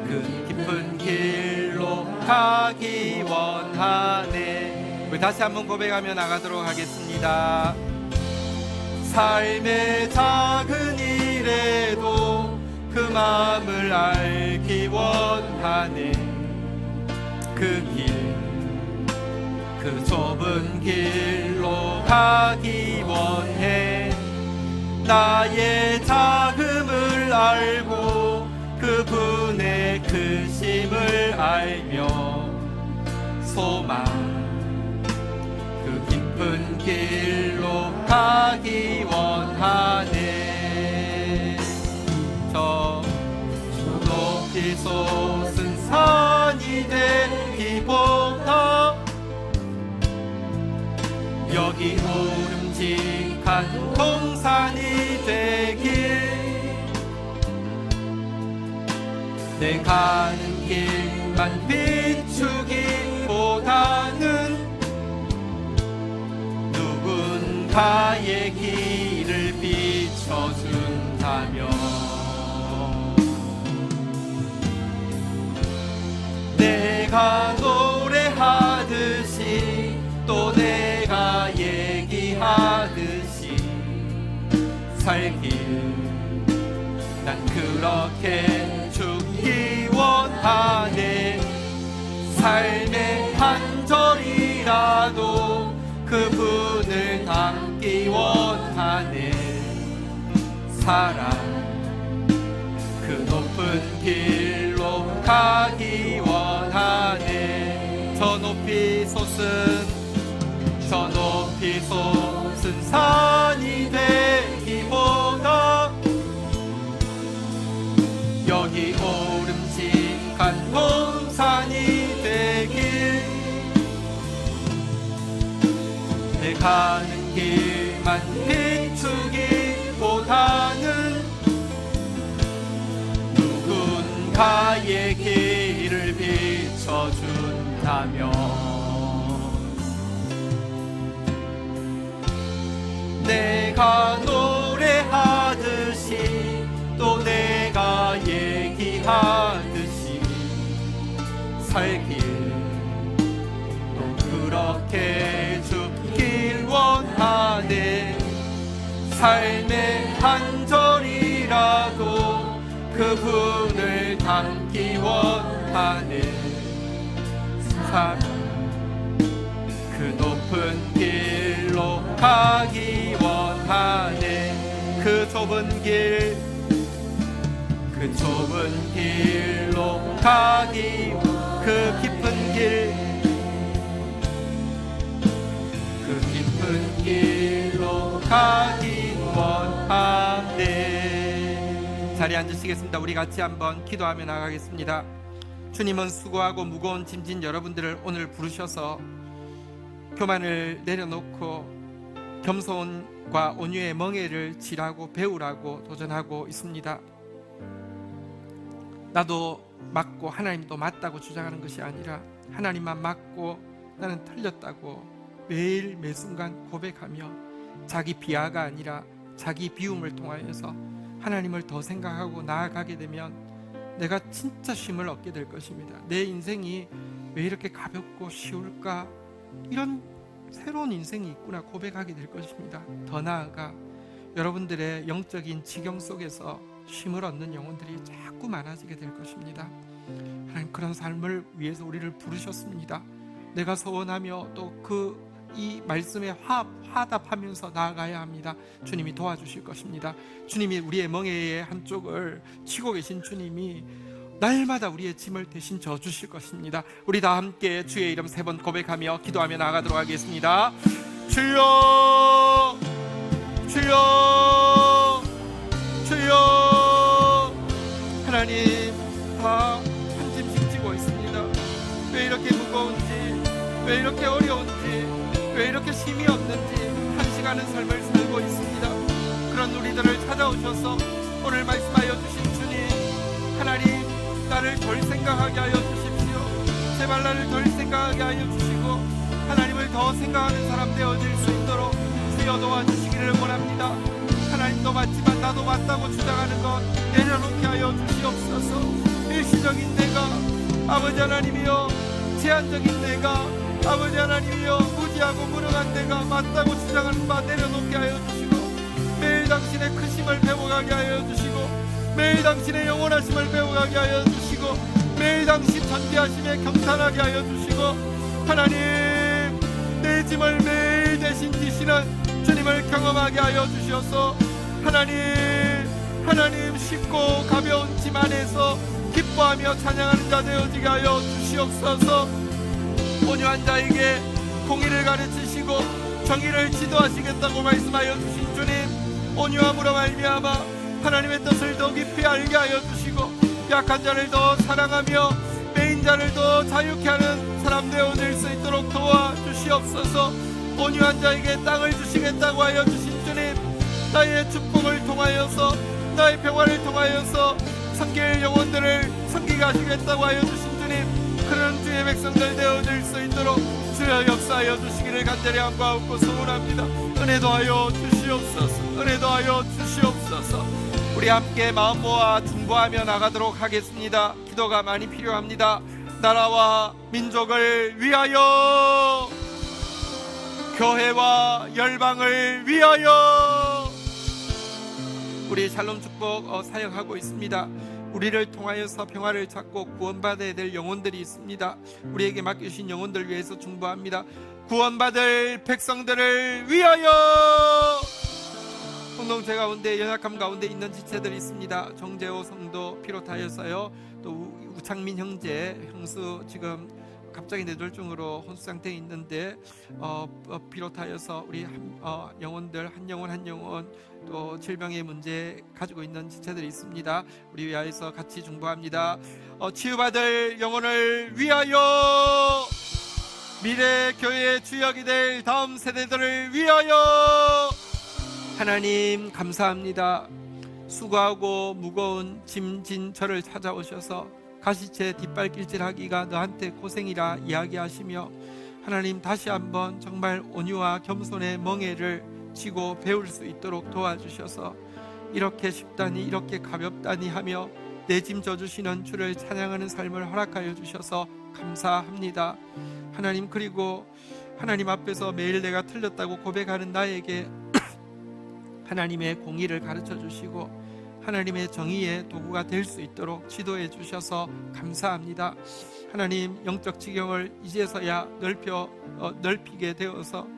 그 깊은 길로 가기 원하네. 우리 다시 한번 고백하며 나가도록 하겠습니다. 삶의 작은 일에도 그 마음을 알기 원하네. 그 길, 그 좁은 길로 가기 원해. 나의 작음을 알고 그분의 크심을 알며 소망, 그 깊은 길로 가기 원하네. 저 높이 솟은 산이 되기보다 여기 오름직한 동산이 되길, 내 가는 길만 비추기보다는 누군가의 길을 비춰준다며 내가 노래하듯이 또 내가 얘기하듯이 살길 난 그렇게 죽기 원하네. 삶의 한 절이라도 그분을 닮기 원하네. 사랑 그 높은 길로 가기 원하네. 저 높이 솟은 산이 되기보다 여기 오름직한 동산이 되길, 내 가는 길만 비추기보다는 누군가의 길을 비춰준다며 내가 노래하듯이 또 내가 얘기하듯이 살길 또 그렇게 죽길 원하네. 삶의 한 절이라도 그분을 닮기 원하는 사람, 그 높은 길로 가기 원하는 그 좁은 길, 그 좁은 길로 가기, 그 깊은 길, 그 깊은 길로 가기 원하네. 자리에 앉으시겠습니다. 우리 같이 한번 기도하며 나가겠습니다. 주님은 수고하고 무거운 짐진 여러분들을 오늘 부르셔서 교만을 내려놓고 겸손과 온유의 멍에를 지라고 배우라고 도전하고 있습니다. 나도 맞고 하나님도 맞다고 주장하는 것이 아니라 하나님만 맞고 나는 틀렸다고 매일 매순간 고백하며 자기 비하가 아니라 자기 비움을 통하여서 하나님을 더 생각하고 나아가게 되면 내가 진짜 쉼을 얻게 될 것입니다. 내 인생이 왜 이렇게 가볍고 쉬울까? 이런 새로운 인생이 있구나 고백하게 될 것입니다. 더 나아가 여러분들의 영적인 지경 속에서 쉼을 얻는 영혼들이 자꾸 많아지게 될 것입니다. 하나님 그런 삶을 위해서 우리를 부르셨습니다. 내가 소원하며 또 이 말씀에 화답하면서 나아가야 합니다. 주님이 도와주실 것입니다. 주님이 우리의 멍에의 한쪽을 치고 계신 주님이 날마다 우리의 짐을 대신 져주실 것입니다. 우리 다 함께 주의 이름 3번 고백하며 기도하며 나아가도록 하겠습니다. 주여 주여 주여. 하나님 다 한 짐씩 지고 있습니다. 왜 이렇게 무거운지, 왜 이렇게 어려운지, 왜 이렇게 힘이 없는지 탄식하는 삶을 살고 있습니다. 그런 우리들을 찾아오셔서 오늘 말씀하여 주신 주님, 하나님 나를 덜 생각하게 하여 주십시오. 제발 나를 덜 생각하게 하여 주시고 하나님을 더 생각하는 사람 되어질 수 있도록 주여 도와주시기를 원합니다. 하나님도 맞지만 나도 맞다고 주장하는 것 내려놓게 하여 주시옵소서. 일시적인 내가, 아버지 하나님이여 제한적인 내가, 아버지 하나님이여 무지하고 무능한 내가 맞다고 주장하는 바 내려놓게 하여 주시고 매일 당신의 크심을 배워가게 하여 주시고 매일 당신의 영원하심을 배워가게 하여 주시고 매일 당신 전대하심에 경탄하게 하여 주시고 하나님 내 짐을 매일 대신 지시는 주님을 경험하게 하여 주셔서 하나님 쉽고 가벼운 짐 안에서 기뻐하며 찬양하는 자 되어지게 하여 주시옵소서. 온유한 자에게 공의를 가르치시고 정의를 지도하시겠다고 말씀하여 주신 주님, 온유함으로 말미암아 하나님의 뜻을 더 깊이 알게 하여 주시고 약한 자를 더 사랑하며 매인 자를 더 자유케 하는 사람 되어질 수 있도록 도와주시옵소서. 온유한 자에게 땅을 주시겠다고 하여 주신 주님, 나의 축복을 통하여서 나의 평화를 통하여서 섬길 영혼들을 섬기게 하시겠다고 하여 주신 주님, 그런 주의 백성들 되어질 수 있도록 주여 역사하여 주시기를 간절히 간구하고 소원합니다. 은혜 더하여 주시옵소서. 은혜 더하여 주시옵소서. 우리 함께 마음 모아 중보하며 나가도록 하겠습니다. 기도가 많이 필요합니다. 나라와 민족을 위하여, 교회와 열방을 위하여. 우리 샬롬 축복 사역하고 있습니다. 우리를 통하여서 평화를 찾고 구원받아야 될 영혼들이 있습니다. 우리에게 맡기신 영혼들 위해서 중보합니다. 구원받을 백성들을 위하여. 공동체 가운데 연약함 가운데 있는 지체들이 있습니다. 정재호 성도 비롯하여서요, 또 우창민 형제, 형수 지금 갑자기 뇌졸중으로 혼수 상태에 있는데 비롯하여서 우리 영혼들 한 영혼 또 질병의 문제 가지고 있는 지체들이 있습니다. 우리 위하여서 같이 중보합니다. 치유받을 영혼을 위하여, 미래 교회의 주역이 될 다음 세대들을 위하여. 하나님 감사합니다. 수고하고 무거운 짐진 저를 찾아오셔서 가시체 뒷발길질하기가 너한테 고생이라 이야기하시며 하나님 다시 한번 정말 온유와 겸손의 멍에를 지고 배울 수 있도록 도와주셔서 이렇게 쉽다니 이렇게 가볍다니 하며 내 짐 져주시는 주를 찬양하는 삶을 허락하여 주셔서 감사합니다. 하나님, 그리고 하나님 앞에서 매일 내가 틀렸다고 고백하는 나에게 하나님의 공의를 가르쳐 주시고 하나님의 정의의 도구가 될 수 있도록 지도해 주셔서 감사합니다. 하나님, 영적 지경을 이제서야 넓히게 되어서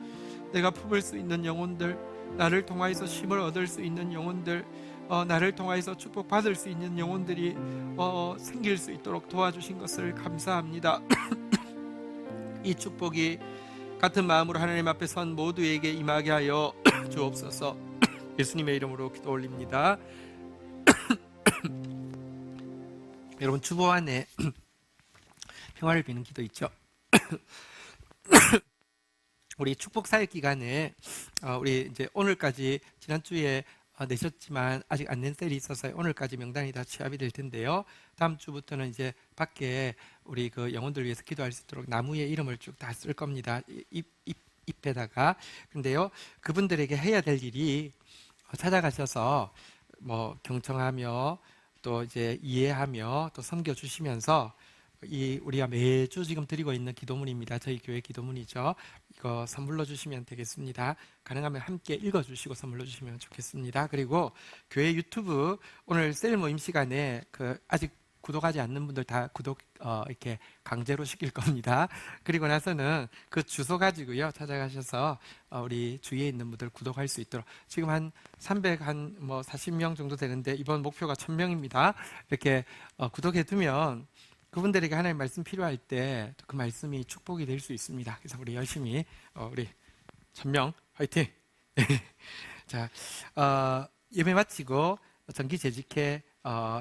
내가 품을 수 있는 영혼들, 나를 통하여서 힘을 얻을 수 있는 영혼들, 나를 통하여서 축복받을 수 있는 영혼들이 생길 수 있도록 도와주신 것을 감사합니다. 이 축복이 같은 마음으로 하나님 앞에 선 모두에게 임하게 하여 주옵소서. 예수님의 이름으로 기도 올립니다. 여러분, 주보 안에 평화를 비는 기도 있죠? 우리 축복 사역 기간에 우리 이제 오늘까지 지난주에 내셨지만 아직 안 낸 셀이 있어서 오늘까지 명단이 다 취합이 될 텐데요. 다음 주부터는 이제 밖에 우리 그 영혼들 위해서 기도할 수 있도록 나무의 이름을 쭉 다 쓸 겁니다. 잎에다가. 근데요, 그분들에게 해야 될 일이 찾아가셔서 뭐 경청하며 또 이제 이해하며 또 섬겨주시면서 우리가 매주 지금 드리고 있는 기도문입니다. 저희 교회 기도문이죠. 이거 선물로 주시면 되겠습니다. 가능하면 함께 읽어주시고 선물로 주시면 좋겠습니다. 그리고 교회 유튜브 오늘 셀 모임 시간에 아직 구독하지 않는 분들 다 구독 이렇게 강제로 시킬 겁니다. 그리고 나서는 그 주소 가지고요 찾아가셔서 우리 주위에 있는 분들 구독할 수 있도록, 지금 한 40명 정도 되는데 이번 목표가 1000명입니다. 이렇게 구독해 두면 그분들에게 하나님 말씀 필요할 때 그 말씀이 축복이 될 수 있습니다. 그래서 우리 열심히 우리 1000명 화이팅! 자, 예배 마치고 정기 재직회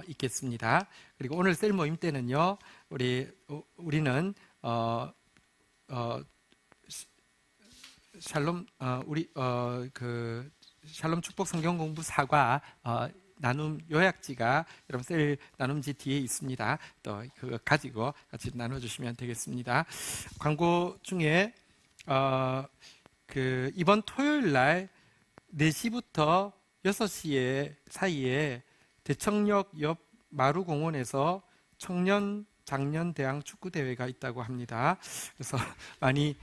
있겠습니다. 그리고 오늘 셀 모임 때는요, 우리는 샬롬 샬롬 축복 성경 공부 사과 나눔 요약지가 여러분 셀 나눔지 뒤에 있습니다. 또 그거 가지고 같이 나눠주시면 되겠습니다. 광고 중에 이번 토요일 날 4시부터 6시 사이에 대청역 옆 마루공원에서 청년 작년 대항 축구 대회가 있다고 합니다. 그래서 많이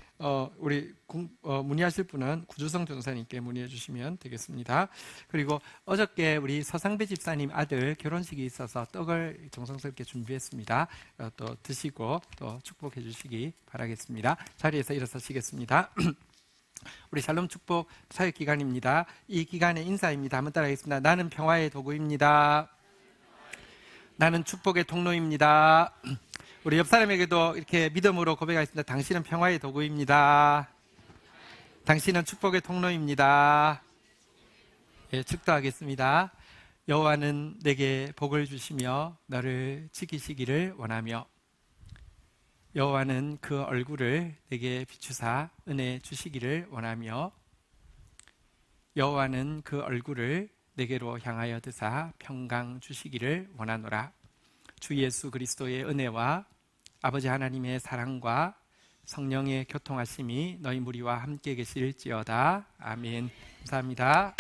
문의하실 분은 구주성 전사님께 문의해 주시면 되겠습니다. 그리고 어저께 우리 서상배 집사님 아들 결혼식이 있어서 떡을 정성스럽게 준비했습니다. 또 드시고 또 축복해 주시기 바라겠습니다. 자리에서 일어서시겠습니다. 우리 샬롬 축복 사역 기간입니다. 이 기간의 인사입니다. 한번 따라하겠습니다. 나는 평화의 도구입니다. 나는 축복의 통로입니다. 우리 옆 사람에게도 이렇게 믿음으로 고백하겠습니다. 당신은 평화의 도구입니다. 당신은 축복의 통로입니다. 예, 축도하겠습니다. 여호와는 내게 복을 주시며 너를 지키시기를 원하며 여호와는 그 얼굴을 내게 비추사 은혜 주시기를 원하며 여호와는 그 얼굴을 내게로 향하여 드사 평강 주시기를 원하노라. 주 예수 그리스도의 은혜와 아버지 하나님의 사랑과 성령의 교통하심이 너희 무리와 함께 계실지어다. 아멘. 감사합니다.